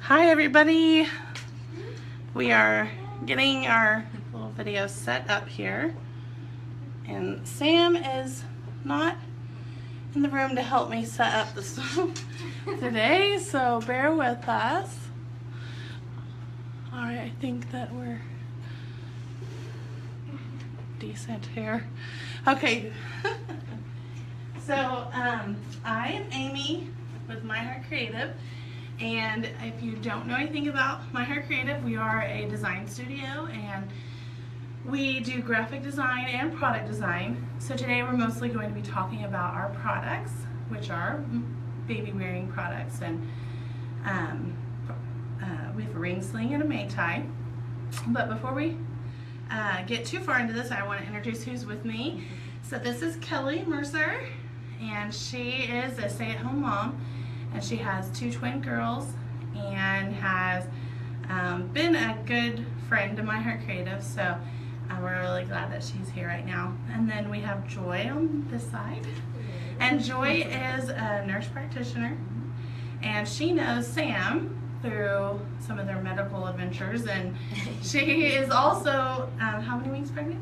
Hi everybody, we are getting our little video set up here and Sam is not in the room to help me set up this today, so bear with us. Alright, I think that we're decent here. Okay, so I am Amy with My Heart Creative. And if you don't know anything about My Heart Creative, we are a design studio and we do graphic design and product design. So today we're mostly going to be talking about our products, which are baby wearing products. And we have a ring sling and a May tie. But before we get too far into this, I want to introduce who's with me. So this is Kelly Mercer, and she is a stay-at-home mom. And she has two twin girls and has been a good friend to My Heart Creative, so we're really glad that she's here right now. And then we have Joy on this side. And Joy is a nurse practitioner, and she knows Sam through some of their medical adventures, and she is also, how many weeks pregnant?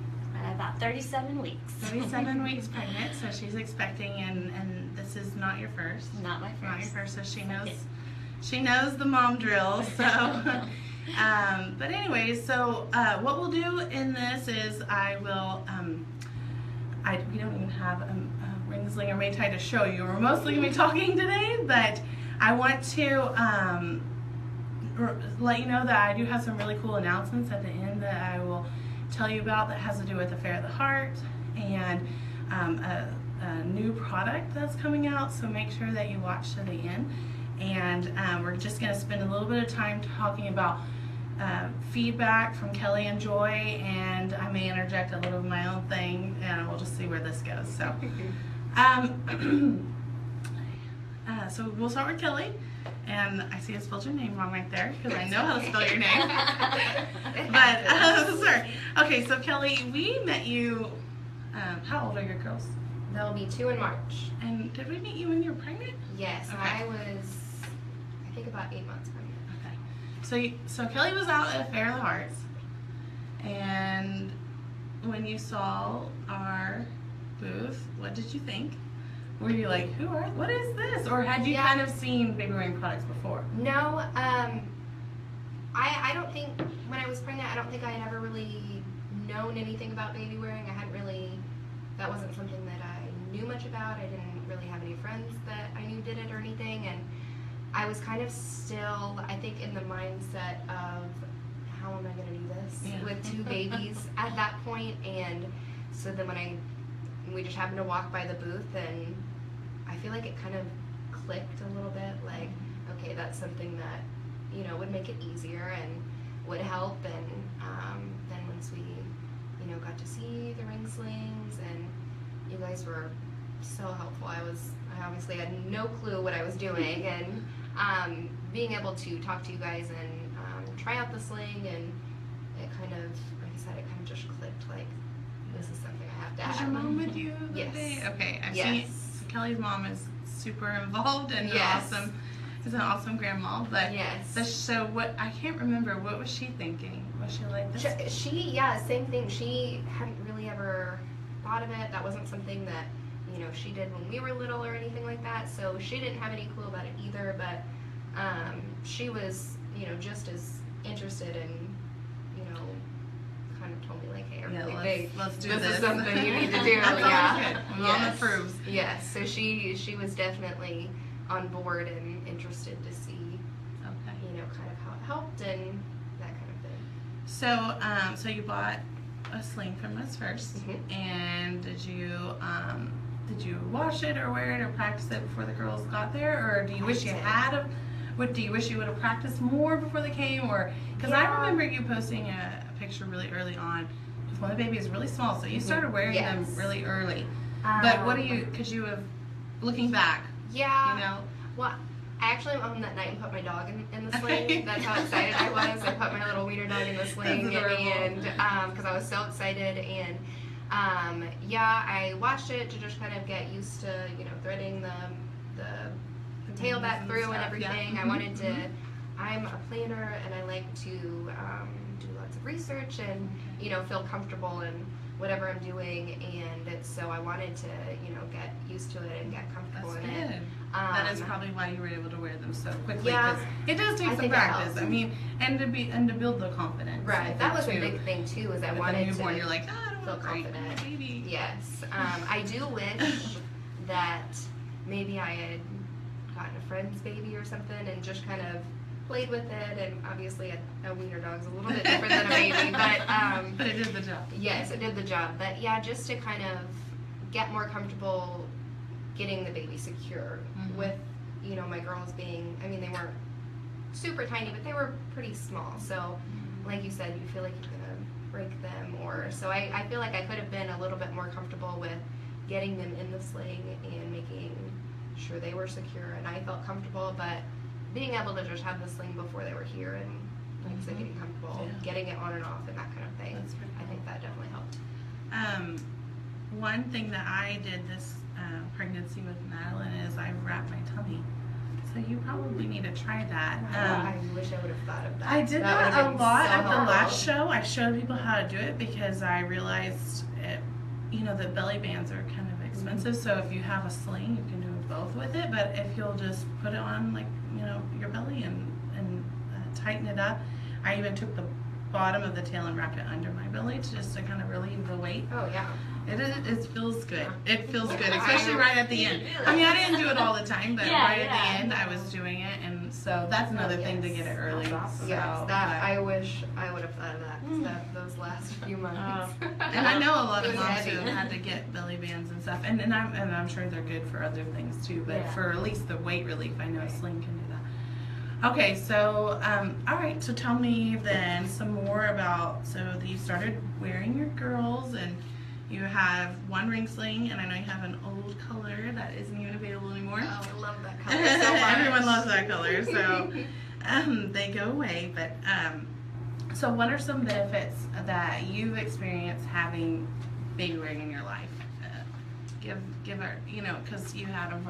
About 37 weeks. 37 weeks pregnant, so she's expecting, and this is not your first. Not my first. Not your first, so she knows the mom drill. So, but anyways, so what we'll do in this is I will, we don't even have a ring sling or May tie to show you. We're mostly gonna be talking today, but I want to let you know that I do have some really cool announcements at the end that I will tell you about that has to do with the Fair of the Heart and a new product that's coming out, so make sure that you watch to the end. And we're just going to spend a little bit of time talking about feedback from Kelly and Joy, and I may interject a little of my own thing, and we'll just see where this goes. So, so we'll start with Kelly. And I see I spelled your name wrong right there because I know how to spell your name. But, sorry. Okay, so Kelly, we met you, how old are your girls? They'll be 2 in March. And did we meet you when you were pregnant? Yes, okay. I was, I think about 8 months pregnant. Okay. So Kelly was out at Fair of the Hearts, and when you saw our booth, what did you think? Were you like, what is this? Or had you kind of seen baby wearing products before? No, I don't think, when I was pregnant, I don't think I had ever really known anything about baby wearing. I hadn't really, that wasn't something that I knew much about. I didn't really have any friends that I knew did it or anything. And I was kind of still, I think, in the mindset of, how am I going to do this with 2 babies at that point? And so then when we just happened to walk by the booth, and I feel like it kind of clicked a little bit, like, okay, that's something that, you know, would make it easier and would help. And then once we, you know, got to see the ring slings, and you guys were so helpful. I obviously had no clue what I was doing, and being able to talk to you guys and try out the sling, and it kind of, like I said, it kind of just clicked, like, this is something I have to have. Was your mom with you that day? Okay, I see. So Kelly's mom is super involved and awesome. Is an awesome grandma. But so what? I can't remember. What was she thinking? Was she like this? She same thing. She hadn't really ever thought of it. That wasn't something that, you know, she did when we were little or anything like that. So she didn't have any clue about it either. But she was, you know, just as interested in, you know, kind of told me like, hey, let's do this. This is something you need to do. Mom approves. Yes. So she was definitely on board and interested to see, you know, kind of how it helped and that kind of thing. So you bought a sling from us first, and did you wash it or wear it or practice it before the girls got there, or do you wish you had do you wish you would have practiced more before they came, or because I remember you posting a picture really early on when the baby is really small, so you started wearing them really early. But could you have, looking back? Yeah. You know. Well, I actually went home that night and put my dog in the sling. That's how excited I was. I put my little wiener dog in the sling, and because I was so excited. And I watched it to just kind of get used to, you know, threading the tail back through and everything. I wanted to I'm a planner and I like to do lots of research and, you know, feel comfortable in whatever I'm doing, and so I wanted to, you know, get used to it and get comfortable That's in good. it. That is probably why you were able to wear them so quickly. Yeah, 'Cause it does take I some think it practice. helps. I mean, and to build the confidence. I Right, think, that was a too. big thing too, is I With wanted a newborn, to you're like, I don't feel want to break confident. my baby. Yes, I do wish that maybe I had gotten a friend's baby or something and just kind of played with it. And obviously, a wiener dog's a little bit different than a baby, But it did the job. yes, it did the job. But yeah, just to kind of get more comfortable getting the baby secure with, you know, my girls being, I mean, they weren't super tiny, but they were pretty small. So, like you said, you feel like you're gonna break them, or so I feel like I could have been a little bit more comfortable with getting them in the sling and making sure they were secure and I felt comfortable, but being able to just have the sling before they were here and, like I said, getting comfortable, getting it on and off and that kind of thing. That's pretty I think that definitely helped. One thing that I did this pregnancy with Madeline is I wrapped my tummy. So you probably need to try that. I wish I would have thought of that. I did That that a would've been lot so at the helpful. last show. I showed people how to do it because I realized it, you know, the belly bands are kind of expensive. So if you have a sling, you can do both with it. But if you'll just put it on, like, you know, your belly and tighten it up. I even took the bottom of the tail and wrapped it under my belly to kind of relieve the weight. Oh yeah. It feels good. It feels good, Yeah. especially right at the end. I mean, I didn't do it all the time, but Yeah, right at yeah. the end, I was doing it, and so that's another thing to get it early. That's awesome. Yes, So, that but- I wish I would have thought of that, 'cause those last few months. and I know a lot It of was moms heavy. who had to get belly bands and stuff, and I'm sure they're good for other things too. But Yeah. for at least the weight relief, I know a sling can do that. Okay, so all right, so tell me then some more about you started wearing your girls and. You have one ring sling, and I know you have an old color that isn't even available anymore. Oh, I love that color so much. Everyone loves that color, so they go away. But so, what are some benefits that you've experienced having baby wearing in your life? Give our, you know, because you had them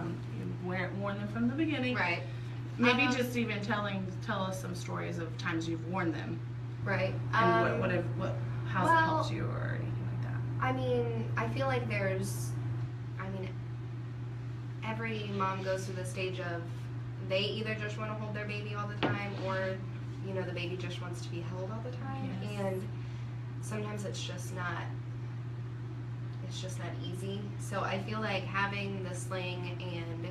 worn them from the beginning. Right. Maybe just even tell us some stories of times you've worn them Right. and how's it well, helped you or anything like that. I mean, I feel like every mom goes through the stage of they either just want to hold their baby all the time or, you know, the baby just wants to be held all the time. Yes. And sometimes it's just not easy. So I feel like having the sling and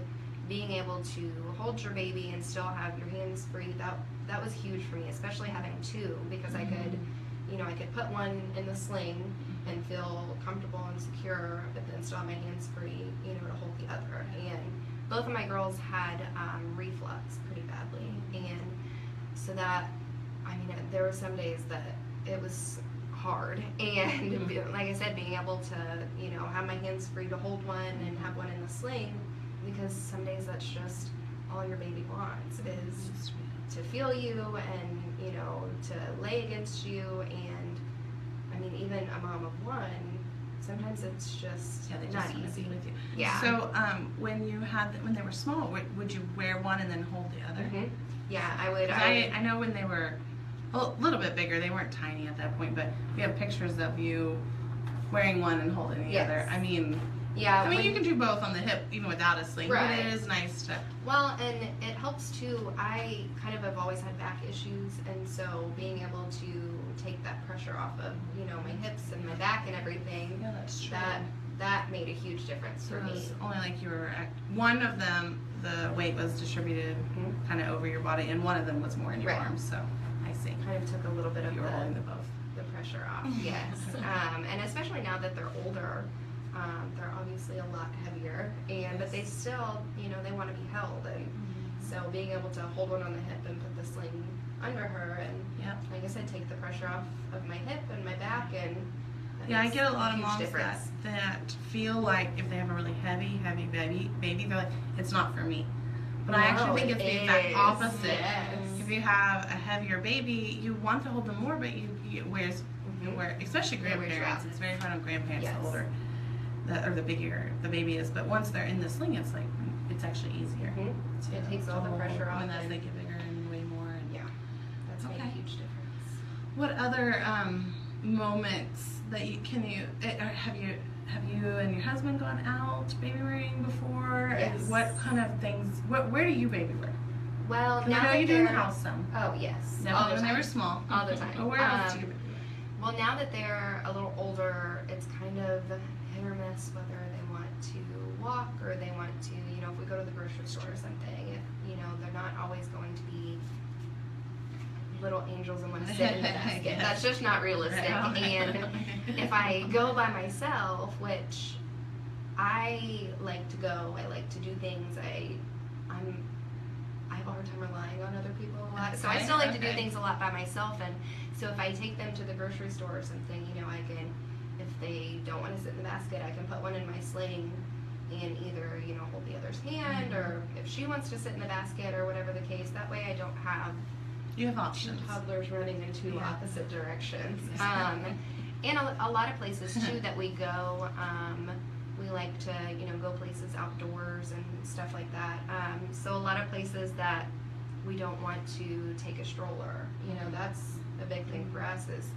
being able to hold your baby and still have your hands free, that was huge for me, especially having two, because I could, you know, I could put one in the sling and feel comfortable and secure, but then still have my hands free, you know, to hold the other. And both of my girls had reflux pretty badly, and so that, I mean, there were some days that it was hard, and like I said, being able to, you know, have my hands free to hold one and have one in the sling, because some days that's just all your baby wants is to feel you and, you know, to lay against you. And I mean, even a mom of one, sometimes it's just Yeah, they not just want to easy. be with you. Yeah. So when they were small, would you wear one and then hold the other? Mhm. Yeah, I would. 'Cause I know when they were a little bit bigger, they weren't tiny at that point, but we have pictures of you wearing one and holding the Yes. other. I mean, Yeah. you can do both on the hip even without a sling, but Right. it is nice to. Well, and it helps too. I kind of have always had back issues, and so being able to take that pressure off of, you know, my hips and my back and everything, Yeah, that's true. that made a huge difference So for it me. was only like you were one of them, the weight was distributed kind of over your body, and one of them was more in your Right. arms. So I see. Kind of took a little bit of You were holding them both. the pressure off. Yes, and especially now that they're older, they're obviously a lot heavier, but they still, you know, they want to be held, and so being able to hold one on the hip and put the sling under her, and Yep. like I said, take the pressure off of my hip and my back, and that Yeah, I makes get a lot of huge moms difference. that feel like if they have a really heavy baby, they're like, it's not for me. But I No, actually think it's the it exact is. opposite. Yes. If you have a heavier baby, you want to hold them more, but you wear, especially It wears you grandparents. out. It's very hard on grandparents Yes. the older, the bigger the baby is. But once they're in the sling, it's actually easier. Mhm. to It takes all the hold pressure off when as and- they get bigger and weigh more. And What other moments that have you and your husband gone out baby wearing before? Yes. And what kind of things? Where do you baby wear? Well, 'Cause now I know that you do in the they're- house some. Oh yes, all Definitely the when they time. were small. All the time. But where else do you baby wear? Well, now that they're a little older, it's kind of hit or miss whether they want to walk or they want to, if we go to the grocery store or something, if, they're not always going to be little angels and want to sit in the basket. Yes. That's just not realistic. And if I go by myself, which I like to go, I like to do things, I have a hard time relying on other people a lot. So I still like to do things a lot by myself, and so if I take them to the grocery store or something, I can, if they don't want to sit in the basket, I can put one in my sling and either, hold the other's hand, or if she wants to sit in the basket or whatever the case, that way I don't have You have options. toddlers running in two opposite directions. Exactly. And a lot of places too that we go, we like to, go places outdoors and stuff like that. So a lot of places that we don't want to take a stroller, that's a big thing for us, is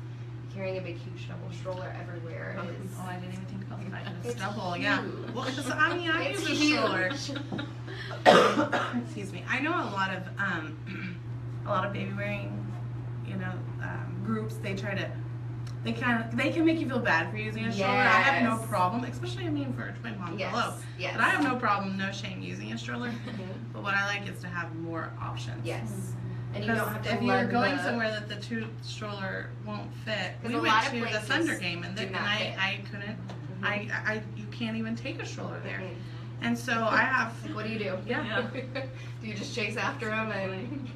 carrying a big huge double stroller everywhere is. Oh, I didn't even think about the fact that it's It's double. huge. Yeah. Well, because I It's use a huge. stroller. Excuse me. I know a lot of baby wearing, groups. They can make you feel bad for using a stroller. I have no Yes. problem, especially for a twin mom. Yes, Hello. yes. But I have no problem, no shame using a stroller. Mhm. But what I like is to have more options. Yes. And you Because don't have to if you're lug going the- somewhere that the two stroller won't fit, 'Cause we a went lot of to the places Thunder game and, do and not fit. I couldn't. Mhm. You can't even take a stroller there. Mhm. And so I have. Like, what do you do? Yeah. Do you just chase after them and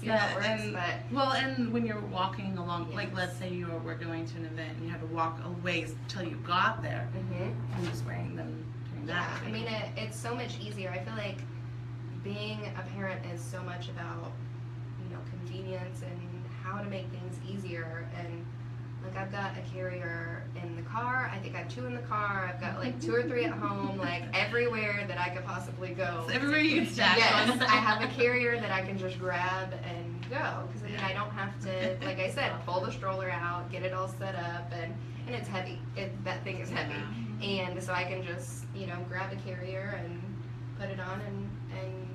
see how it works? And when you're walking along, like let's say were going to an event and you had to walk a ways till you got there, Mhm. I'm just wearing them during Yeah, that. I mean, it's so much easier. I feel like being a parent is so much about, convenience and how to make things easier. And like, I've got a carrier in the car. I think I have two in the car. I've got like 2 or 3 at home, like everywhere that I could possibly go. So everywhere you can stash Yes, one. I have a carrier that I can just grab and go. Because I don't have to, like I said, pull the stroller out, get it all set up, and it's heavy. That thing is heavy. And so I can just, grab a carrier and put it on and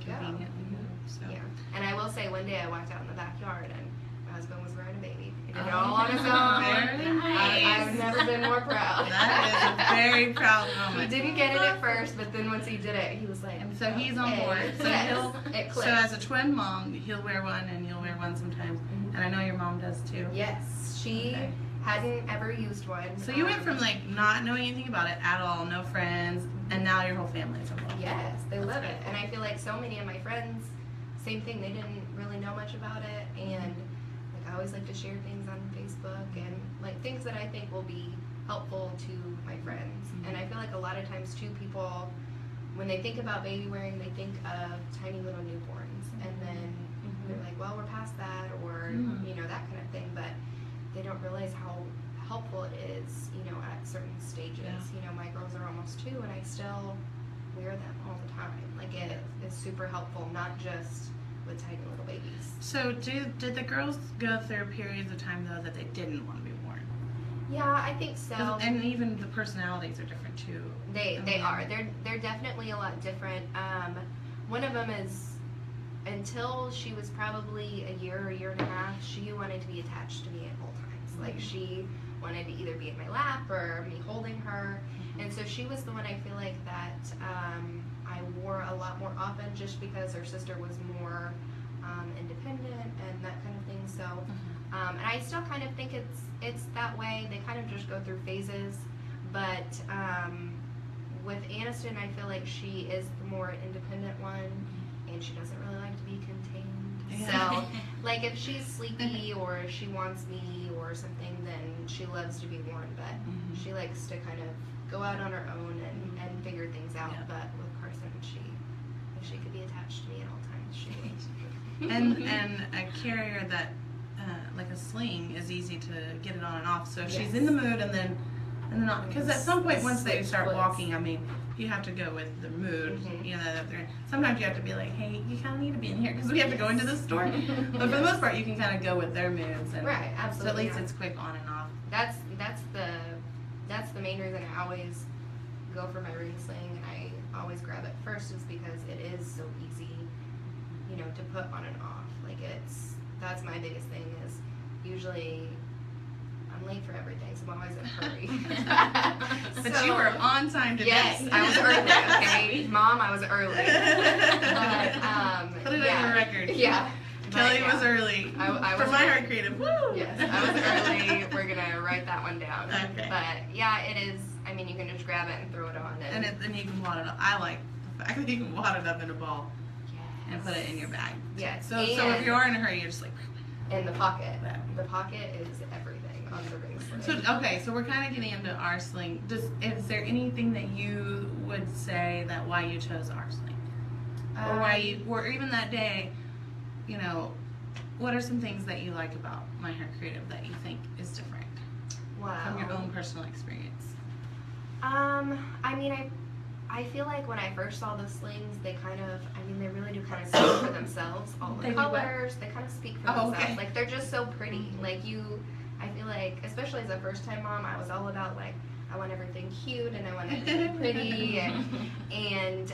go. Conveniently moved, so. Yeah. And I will say, one day I walked out in the backyard and my husband was wearing a baby. He did it all on his own. Very I've nice. never been more proud. That is a very proud He moment. didn't get it at first, but then once he did it, he was like, And so he's on okay. board. So Yes, it so clicked. as a twin mom, he'll wear one and you'll wear one sometimes. Mhm. And I know your mom does too. Yes, she Okay. hadn't ever used one. So you went from like not knowing anything about it at all, no friends, and now your whole family's involved. Yes, they love it. And I feel like so many of my friends, same thing, they didn't really know much about it. And like, I always like to share things on Facebook and like things that I think will be helpful to my friends. Mhm. And I feel like a lot of times too, people, when they think about baby wearing, they think of tiny little newborns. And then they're like, well, we're past that, or, Mhm. that kind of thing. But they don't realize how helpful it is, at certain stages. Yeah. My girls are almost 2 and I still wear them all the time. Like, it is super helpful, not just with tiny little babies. So did the girls go through periods of time though that they didn't want to be worn? Yeah, I think so. And even the personalities are different too. They Okay. are. They're definitely a lot different. One of them is, until she was probably a year or year and a half, she wanted to be attached to me at all times. Like, she wanted to either be in my lap or me holding her. And so she was the one I feel like that I wore a lot more often, just because her sister was more independent and that kind of thing. So, and I still kind of think it's that way. They kind of just go through phases. But with Aniston, I feel like she is the more independent one, and she doesn't really like to be contained. Yeah. So, like, if she's sleepy or if she wants me or something, then she loves to be worn. But she likes to kind of go out on her own and figure things out. Yeah. But with Carson, if she could be attached to me at all times, she would. and a carrier that like a sling is easy to get it on and off. So if she's Yes. in the mood and then not, because at some point once they Switch start flips. walking, I mean, you have to go with the mood. Mhm. That they're in. Sometimes you have to be like, hey, you kind of need to be in here because we have to go into the store. But for the most part, you can kind of go with their moods. And right, absolutely. So at least it's quick on and off. That's the main reason I always go for my ring sling, and I always grab it first, is because it is so easy, you know, to put on and off. Like that's my biggest thing is usually I'm late for everything, so I'm always in a hurry. But So, you were on time today. yes, I was early. Okay, Mom, I was early. But Put it on your record. Yeah. Kelly But, was early. I For was my early. heart creative. Woo! Yes, I was early. We're gonna write that one down. Okay. But yeah, it is. I mean, you can just grab it and throw it on, And then you can wad it up. I like the fact that you can wad it up in a ball yes. and put it in your bag. Yes. So if you are in a hurry, you're just like. In the pocket. Yeah. The pocket is everything on the ring sling. So okay, so we're kind of getting into our sling. Is there anything that you would say that why you chose our sling, or why you, or even that day, you know, what are some things that you like about My Hair Creative that you think is different from your own personal experience? I mean, I feel like when I first saw the slings, they they really do kind of speak for themselves. All the They do what? colors, they kind of speak for Oh, themselves. okay. Like, they're just so pretty. Like, I feel like, especially as a first time mom, I was all about, like, I want everything cute and I want everything pretty. And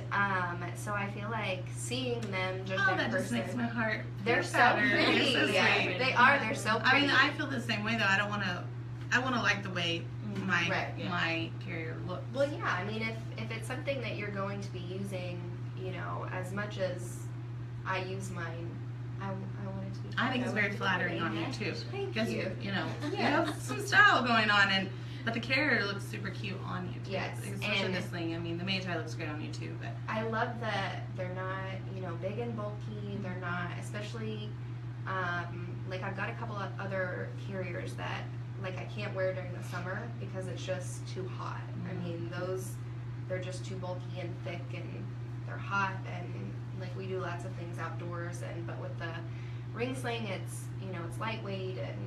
so I feel like seeing them just in that person. just makes my heart. They're so better. pretty. They're so Yeah, sweet. they are. They're so pretty. I mean, I feel the same way though. I want to like the way my Right, yeah. my carrier looks. Well, yeah. I mean, if it's something that you're going to be using, you know, as much as I use mine, I want it to be. I think it's very flattering on you too, Thank because you. you know you Yes. have some style going on, but the carrier looks super cute on you too. Yes, Especially and this thing. I mean, the mage eye looks great on you too, but I love that they're not, you know, big and bulky. They're not, especially, like I've got a couple of other carriers that, like, I can't wear during the summer because it's just too hot. I mean, they're just too bulky and thick, and they're hot, and like we do lots of things outdoors. But with the ring sling, it's, you know, it's lightweight, and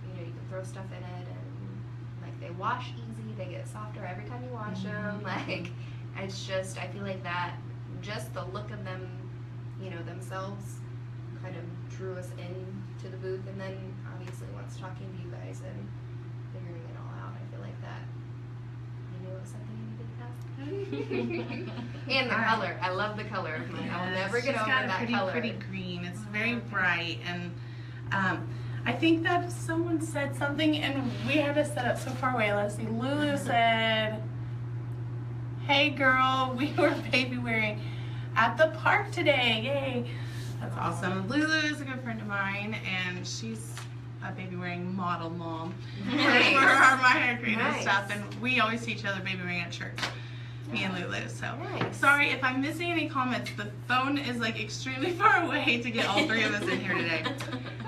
you know, you can throw stuff in it, and like they wash easy. They get softer every time you wash them. Like, it's just, I feel like that, just the look of them, you know, themselves kind of drew us into the booth. And then obviously once talking to you guys and figuring it all out, I feel like that you knew it was something you needed to have. And the color. I love the color of mine. I'll never get over that pretty, color. pretty green. It's very bright, and I think that someone said something, and we had to set up so far away. Let's see. Lulu said, "Hey girl, we were baby wearing at the park today. Yay!" That's awesome. Lulu is a good friend of mine, and she's a baby wearing model mom Nice. for our My Hair Creative Nice. stuff, and we always see each other baby wearing at church. Me and Lulu. So Nice. sorry if I'm missing any comments. The phone is like extremely far away to get all three of us in here today.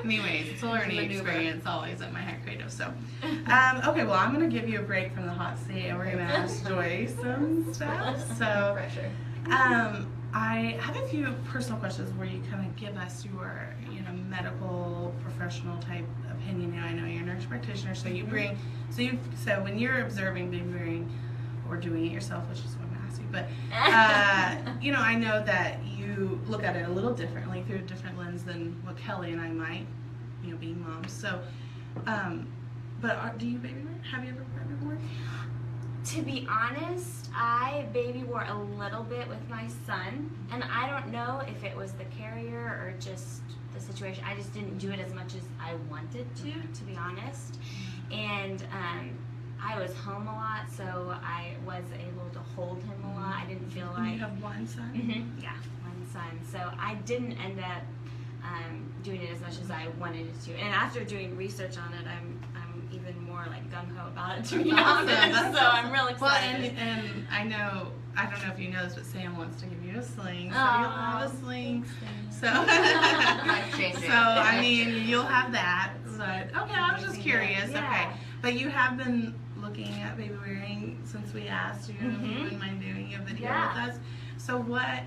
Anyways, it's a learning Maneuver. experience always at My Hair Creative. So, okay, well, I'm going to give you a break from the hot seat, and we're going to ask Joy some stuff. So, Pressure. I have a few personal questions where you kind of give us your, you know, medical professional type opinion. You know, I know you're a nurse practitioner, so you bring, so when you're observing baby wearing or doing it yourself, which is what I'm going to ask you, but, you know, I know that you look at it a little differently through a different lens than what Kelly and I might, you know, being moms. So, but do you baby wear? Have you ever baby worn? To be honest, I baby wore a little bit with my son, and I don't know if it was the carrier or just the situation. I just didn't do it as much as I wanted to be honest. And I was home a lot, so I was able to hold him a lot. I didn't feel like... You have one son? Mm-hmm. Yeah, one son. So I didn't end up doing it as much as I wanted it to. And after doing research on it, I'm even more like gung-ho about it, to be honest. So I'm real excited. Well, and I don't know if you know this, but Sam wants to give you a sling, so Oh, you'll have a sling. So, Life-changing. so I mean, you'll have that. But okay, I was just curious. Yeah. Okay, but you have been looking at baby wearing since we asked you if you Mhm. wouldn't mind doing a video Yeah. with us. So what?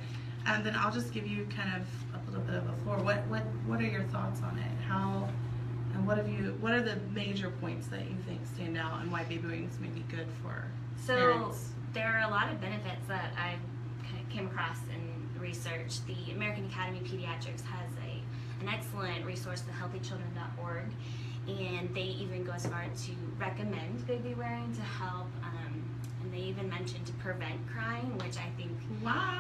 And then I'll just give you kind of a little bit of a floor. What are your thoughts on it? How? And what are the major points that you think stand out, and why baby wings may be good for So parents? there are a lot of benefits that I kind of came across in research, the American Academy of Pediatrics has an excellent resource, the healthychildren.org, and they even go as far to recommend baby wearing to help, and they even mention to prevent crying, which I think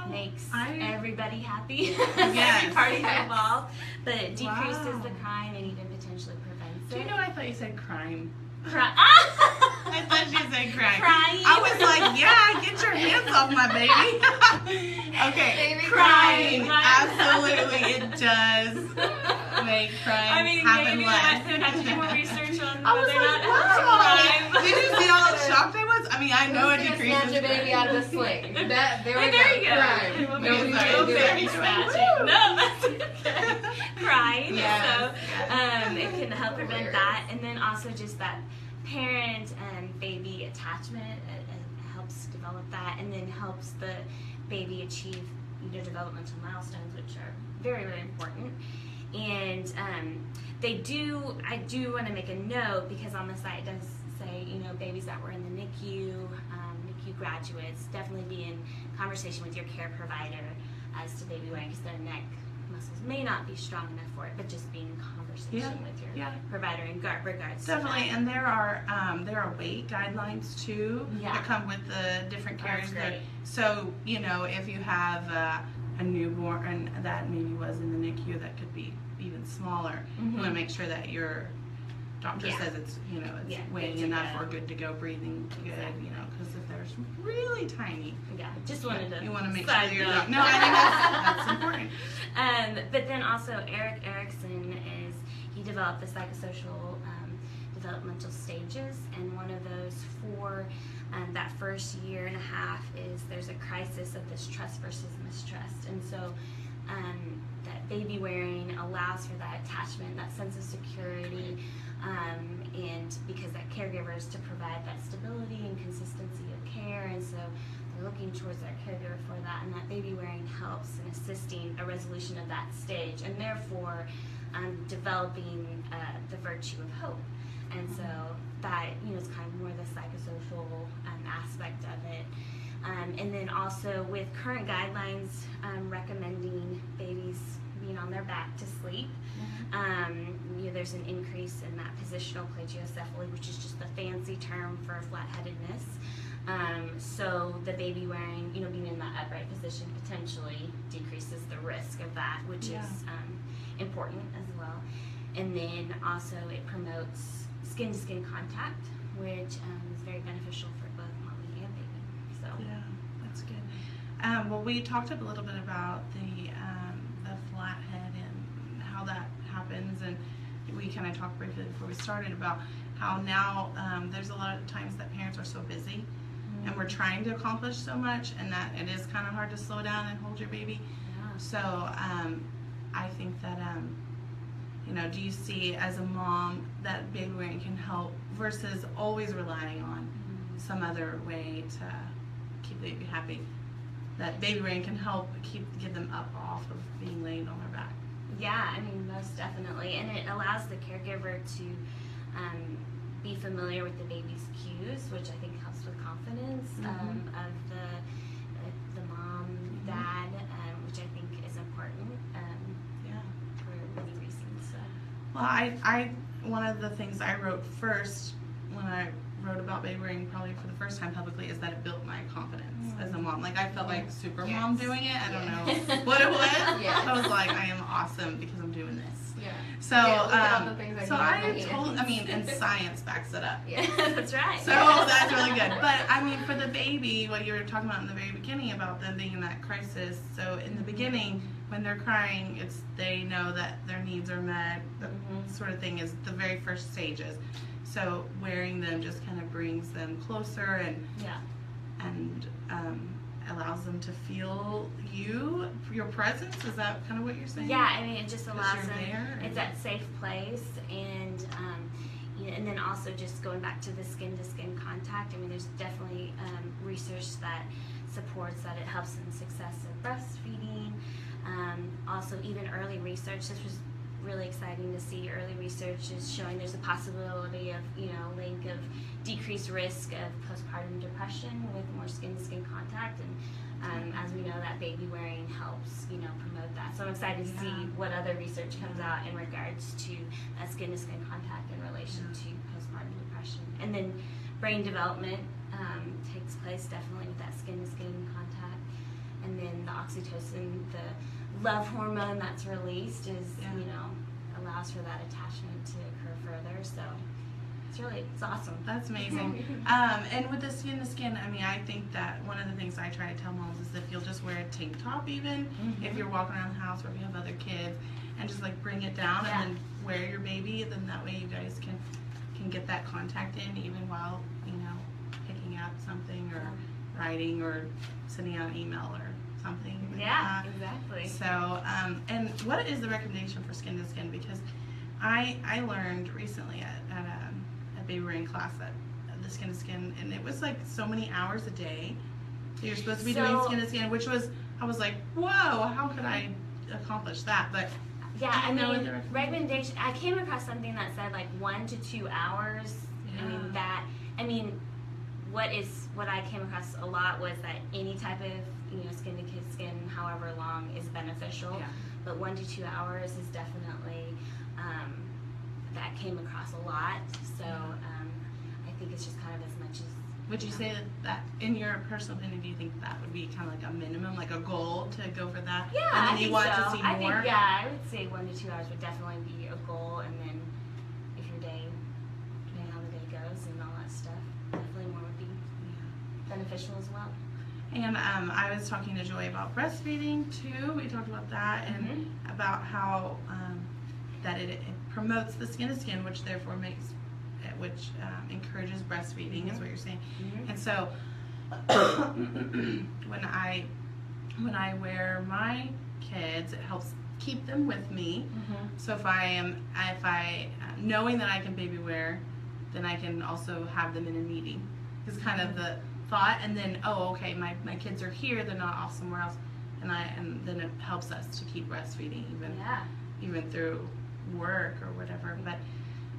makes everybody happy. Yes. Every party involved, but it decreases the crime and even potentially prevents it. Do you know, I thought you said crime. I thought you said crying. Crying. I was like, yeah, get your hands off my baby. Okay, Baby crying. crying. Absolutely, it does make crying happen maybe less. they would have to do more research on I was whether like, or not wow. Did you see how shocked I was? I mean, I know it Who's gonna decreases. snatch a baby out of a sling. There we There you go. Crime. Nobody's Sorry, gonna do baby it. snatching. No, that's okay. Crying. Yes, So yes. it can help prevent that, and then also just that parent and baby attachment. It helps develop that, and then helps the baby achieve developmental milestones, which are very, very important. And I do want to make a note, because on the site it does say, babies that were in the NICU, NICU graduates, definitely be in conversation with your care provider as to baby wearing, because their neck muscles may not be strong enough for it, but just be in conversation with your provider in regards Definitely, to that. and there are weight guidelines too that come with the different carriers. That's great. So if you have a newborn that maybe was in the NICU that could be even smaller, you want to make sure that your doctor says it's weighing enough or good to go, breathing good, because if there's really tiny, just wanted to. You want to make sure you're not. No, I think that's important. But then also Eric Erickson he developed the psychosocial developmental stages, and one of those for that first year and a half is there's a crisis of this trust versus mistrust, and so that baby wearing allows for that attachment, that sense of security, and because that caregiver is to provide that stability and consistency of care, and so they're looking towards that caregiver for that, and that baby wearing helps in assisting a resolution of that stage, and therefore developing the virtue of hope. And so that is kind of more the psychosocial aspect of it. And then also with current guidelines recommending babies being on their back to sleep, there's an increase in that positional plagiocephaly, which is just the fancy term for flat-headedness. So the baby wearing, being in that upright position potentially decreases the risk of that, which is important as well. And then also it promotes skin-to-skin contact, which is very beneficial for both mommy and baby. So That's good. Well, we talked a little bit about the flathead and how that happens, and we kind of talked briefly before we started about how now there's a lot of times that parents are so busy and we're trying to accomplish so much, and that it is kind of hard to slow down and hold your baby. So I think that do you see as a mom that baby wearing can help versus always relying on some other way to keep the baby happy? That baby wearing can help get them up off of being laid on their back. Yeah, most definitely, and it allows the caregiver to be familiar with the baby's cues, which I think helps with confidence of the mom, dad, which I think is important for many reasons. So. Well, I one of the things I wrote first when I wrote about baby wearing, probably for the first time publicly, is that it built my confidence as a mom. Like, I felt like super mom doing it. I don't know what it was. I was like, I am awesome because I'm doing this. So, and science backs it up. Yeah, that's right. So that's really good. But for the baby, what you were talking about in the very beginning about them being in that crisis. So in the beginning, when they're crying, they know that their needs are met. That sort of thing is the very first stages. So wearing them just kind of brings them closer and allows them to feel your presence. Is that kind of what you're saying? Yeah, it just allows them. There, it's that safe place, and and then also just going back to the skin-to-skin contact. There's definitely research that supports that it helps in success of breastfeeding. Also, even early research. This was really exciting to see. Early research is showing there's a possibility of, link of decreased risk of postpartum depression with more skin-to-skin contact, and as we know, that baby wearing helps, promote that. So I'm excited to see what other research comes out in regards to that skin-to-skin contact in relation to postpartum depression. And then brain development takes place definitely with that skin-to-skin contact. And then the oxytocin, the love hormone that's released is, allows for that attachment to occur further. So it's awesome. That's amazing. And with the skin to skin, I mean, I think that one of the things I try to tell moms is if you'll just wear a tank top, even if you're walking around the house or if you have other kids, and just like bring it down and then wear your baby, then that way you guys can get that contact in even while, picking up something or writing or sending out an email or something. Yeah, exactly. So, and what is the recommendation for skin to skin? Because I learned recently at a baby wearing class that the skin to skin, and it was like so many hours a day that you're supposed to be doing skin to skin, which was, I was like, whoa, how could I accomplish that? But yeah, I mean, recommendation, I came across something that said like 1 to 2 hours. Yeah. What I came across a lot was that any type of skin to skin, however long, is beneficial. Yeah. But 1 to 2 hours is definitely that came across a lot. So I think it's just kind of as much as. Would you say that in your personal opinion, do you think that would be kind of like a minimum, like a goal to go for that? Yeah, and then I you think want so. to see more? I would say 1 to 2 hours would definitely be a goal, and then if your day, depending on how the day goes and all that stuff, definitely more would be beneficial as well. And I was talking to Joy about breastfeeding too. We talked about that and about how that it promotes the skin to skin, which therefore encourages breastfeeding, is what you're saying. And so when I wear my kids, it helps keep them with me. So if I knowing that I can baby wear, then I can also have them in a meeting. Is kind of the thought, and then okay, my kids are here, they're not off somewhere else, and then it helps us to keep breastfeeding even through work or whatever. But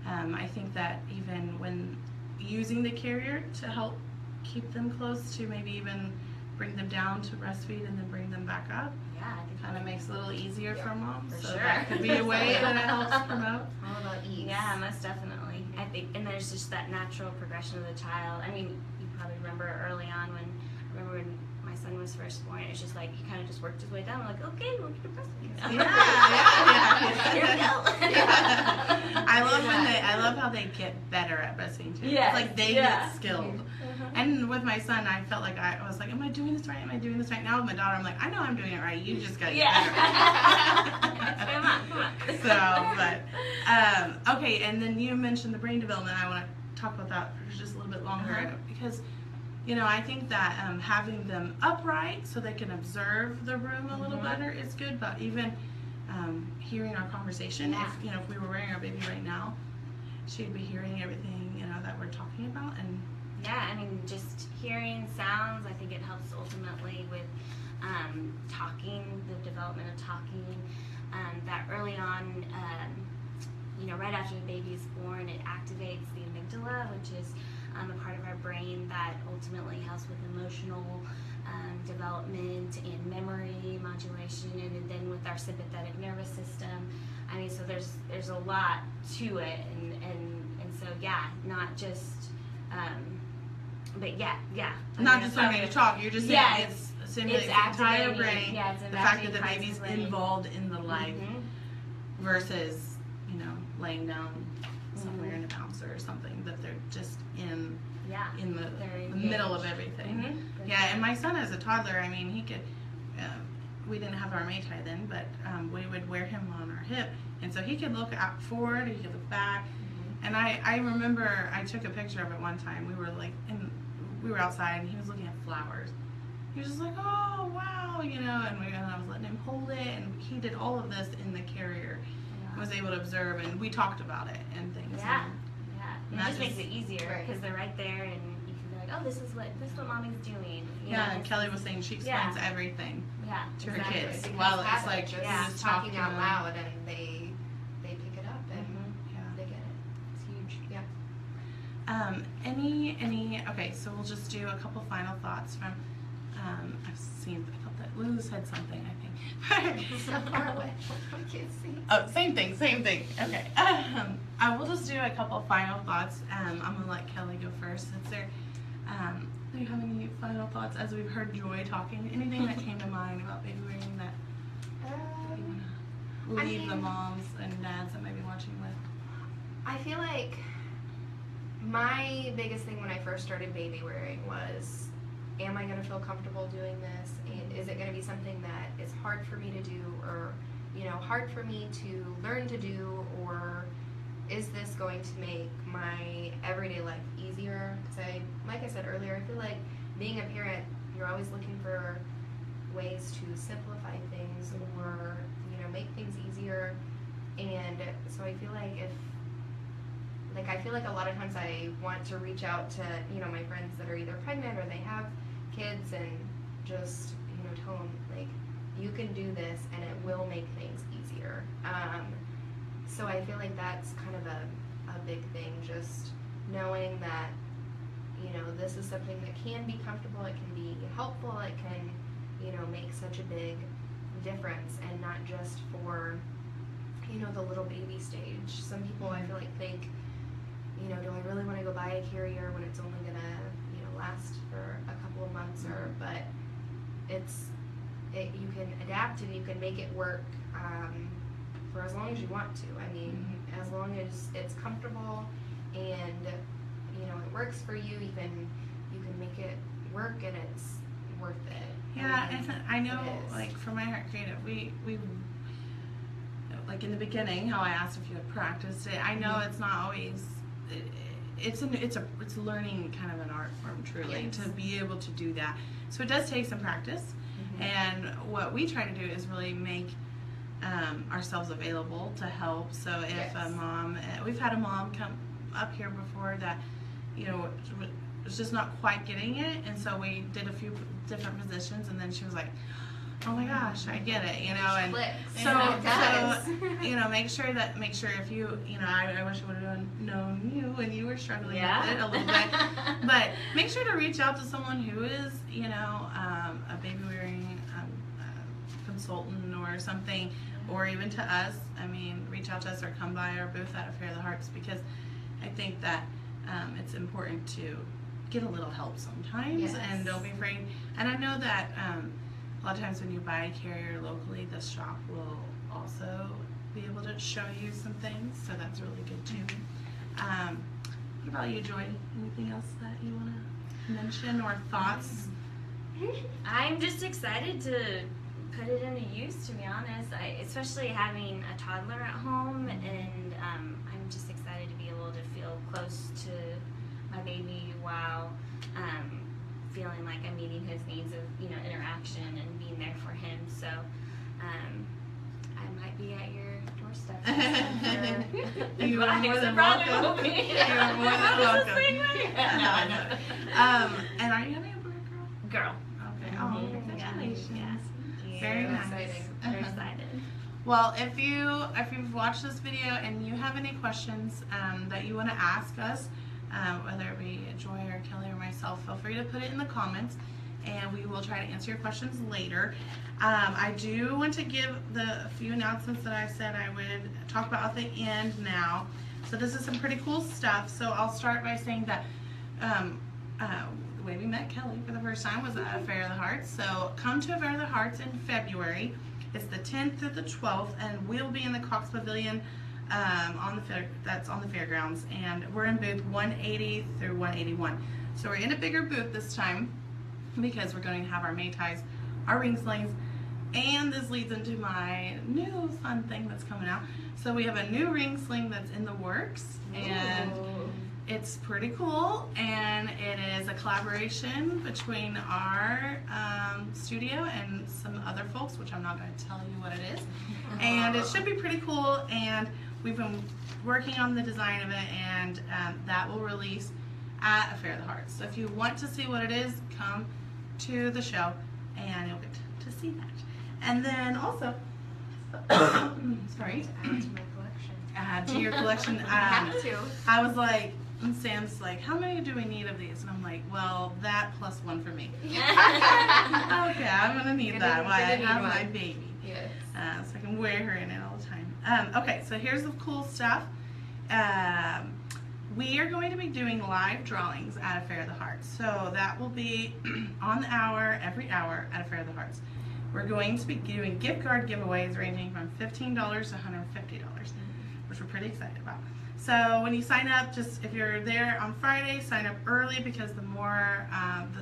I think that even when using the carrier to help keep them close to, maybe even bring them down to breastfeed and then bring them back up, I think kind of makes it a little easier for moms. For so sure. that could be a way that it helps promote. All about ease. Yeah, most definitely. I think, and there's just that natural progression of the child. I mean, you probably remember early on when my son was first born, it's just like he kind of just worked his way down. I'm like, okay, we'll get the breastfeeding now. Here we go. I love how they get better at breastfeeding too. Yes, It's like they get skilled. And with my son, I felt like I was like, am I doing this right? Am I doing this right? Now with my daughter, I'm like, I know I'm doing it right. You just gotta get better. Come on. So, but okay. And then you mentioned the brain development. I want to talk about that for just a little bit longer because, I think that having them upright so they can observe the room a little better is good. But even hearing our conversation, if we were wearing our baby right now, she'd be hearing everything that we're talking about. And yeah, I mean, just hearing sounds, I think it helps ultimately with talking, the development of talking. That early on, right after the baby is born, it activates the amygdala, which is a part of our brain that ultimately helps with emotional development and memory modulation, and then with our sympathetic nervous system. I mean, so there's a lot to it, and so not just but not just learning to talk. You're just saying it's stimulating the entire brain. Yeah, it's the fact that the activating baby's parts of the brain. involved in the life versus laying down somewhere in a bouncer or something, that they're just in the middle of everything. And my son as a toddler, I mean, he could. We didn't have our Maytai then, but we would wear him on our hip, and so he could look out forward, he could look back. And I remember I took a picture of it one time. We were outside, and he was looking at flowers. He was just like, oh wow, and I was letting him hold it, and he did all of this in the carrier. Was able to observe, and we talked about it and things. And it just makes it easier because they're right there, and you can be like, oh, this is what mommy's doing. And Kelly was saying she explains everything to her kids. Because While it's like just talking out loud, and they Okay, so we'll just do a couple final thoughts from, I thought that Lou said something, I think. So far away. I can't see. Oh, same thing. Okay. I will just do a couple final thoughts. I'm gonna let Kelly go first. Do you have any final thoughts as we've heard Joy talking? Anything that came to mind about baby wearing that you wanna leave the moms and dads that may be watching with? I feel like my biggest thing when I first started baby wearing was, am I going to feel comfortable doing this? And is it going to be something that is hard for me to do, or hard for me to learn to do, or is this going to make my everyday life easier? Because like I said earlier, I feel like being a parent, you're always looking for ways to simplify things or make things easier. And so I feel like I feel like a lot of times I want to reach out to my friends that are either pregnant or they have kids and just tell them, like, you can do this and it will make things easier. So I feel like that's kind of a big thing, just knowing that this is something that can be comfortable, it can be helpful, it can make such a big difference, and not just for the little baby stage. Some people I feel like think, do I really want to go buy a carrier when it's only gonna last for a couple of months, but you can adapt and you can make it work for as long as you want to. I mean, as long as it's comfortable and it works for you, you can make it work, and it's worth it. Yeah, and I know, like, for My Heart Creative, we like in the beginning, how I asked if you had practiced it. I know it's not always. It's learning kind of an art form, truly, to be able to do that. So it does take some practice, and what we try to do is really make ourselves available to help. So if a mom, we've had a mom come up here before that, was just not quite getting it, and so we did a few different positions, and then she was like, oh my gosh, I get it, and so make sure if you, I wish I would have known you when you were struggling with it a little bit, but make sure to reach out to someone who is, a baby wearing consultant or something, or even to us. I mean, reach out to us or come by our booth at Affair of the Hearts, because I think that it's important to get a little help sometimes, and don't be afraid. And I know that a lot of times when you buy a carrier locally, the shop will also be able to show you some things, so that's really good too. What about you, Joy? Anything else that you want to mention or thoughts? I'm just excited to put it into use, to be honest. Especially having a toddler at home, and I'm just excited to be able to feel close to my baby while feeling like I'm meeting his needs of interaction and being there for him. So I might be at your doorstep. You are more than welcome. You are more than welcome. And are you having a boy or girl? Girl. Okay. Oh, congratulations. Yeah. Very nice. Exciting. Very excited. Well, if you've watched this video and you have any questions that you want to ask us, whether it be Joy or Kelly or myself, feel free to put it in the comments, and we will try to answer your questions later. I do want to give the few announcements that I said I would talk about at the end now. So this is some pretty cool stuff. So I'll start by saying that the way we met Kelly for the first time was at Affair of the Hearts. So come to Affair of the Hearts in February. It's the 10th through the 12th, and we'll be in the Cox Pavilion that's on the fairgrounds, and we're in booth 180 through 181. So we're in a bigger booth this time because we're going to have our Maytais, our ring slings, and this leads into my new fun thing that's coming out. So we have a new ring sling that's in the works, and it's pretty cool, and it is a collaboration between our studio and some other folks, which I'm not going to tell you what it is. And it should be pretty cool, and we've been working on the design of it, and that will release at Affair of the Hearts. So if you want to see what it is, come to the show, and you'll get to see that. And then also, sorry, Add to my collection. add to your collection. I have to. I was like, And Sam's like, how many do we need of these? And I'm like, well, that plus one for me. Okay, I'm going to need that while I have my baby. Yes. So I can wear her in it all the time. Okay, so here's the cool stuff. We are going to be doing live drawings at a Fair of the Hearts. So that will be on the hour, every hour at a Fair of the Hearts. We're going to be doing gift card giveaways ranging from $15 to $150, which we're pretty excited about. So when you sign up, just if you're there on Friday, sign up early because the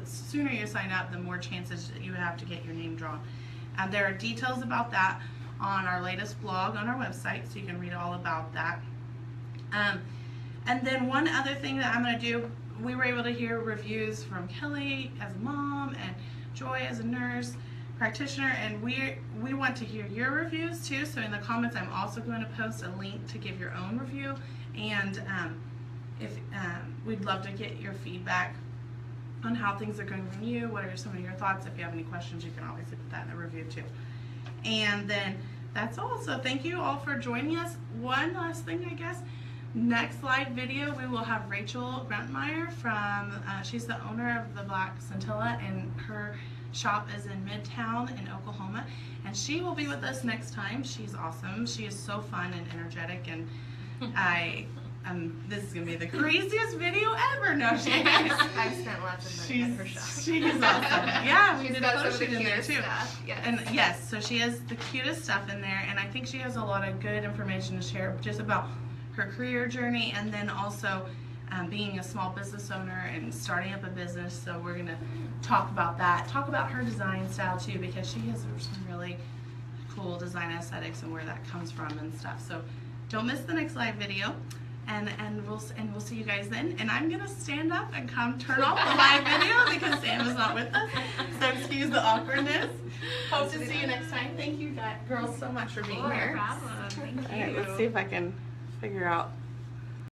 sooner you sign up, the more chances that you have to get your name drawn. There are details about that on our latest blog on our website, so you can read all about that. And then one other thing that I'm going to do, we were able to hear reviews from Kelly as a mom and Joy as a nurse practitioner, and we want to hear your reviews too. So in the comments, I'm also going to post a link to give your own review, and if we'd love to get your feedback on how things are going for you. What are some of your thoughts? If you have any questions, you can always put that in the review too. And then that's all. So thank you all for joining us. One last thing, I guess. Next live video, we will have Rachel Gruntmeyer from, she's the owner of the Black Scintilla, and her shop is in Midtown in Oklahoma, and she will be with us next time. She's awesome. She is so fun and energetic, and this is gonna be the craziest video ever. No, she is. I've spent lots of money on her shop. She's awesome. Yeah, we She's did got a photo some of the shoot in there cutest too. stuff. Yes. And yes, so she has the cutest stuff in there, and I think she has a lot of good information to share just about her career journey, and then also being a small business owner and starting up a business. So we're gonna talk about that, talk about her design style too, because she has some really cool design aesthetics and where that comes from and stuff. So don't miss the next live video, and we'll see you guys then. And I'm gonna stand up and come turn off the live video because Sam is not with us. So excuse the awkwardness. Hope to see you next time. Thank you girls so much for being here. No problem. Thank you. All right, let's see if I can figure out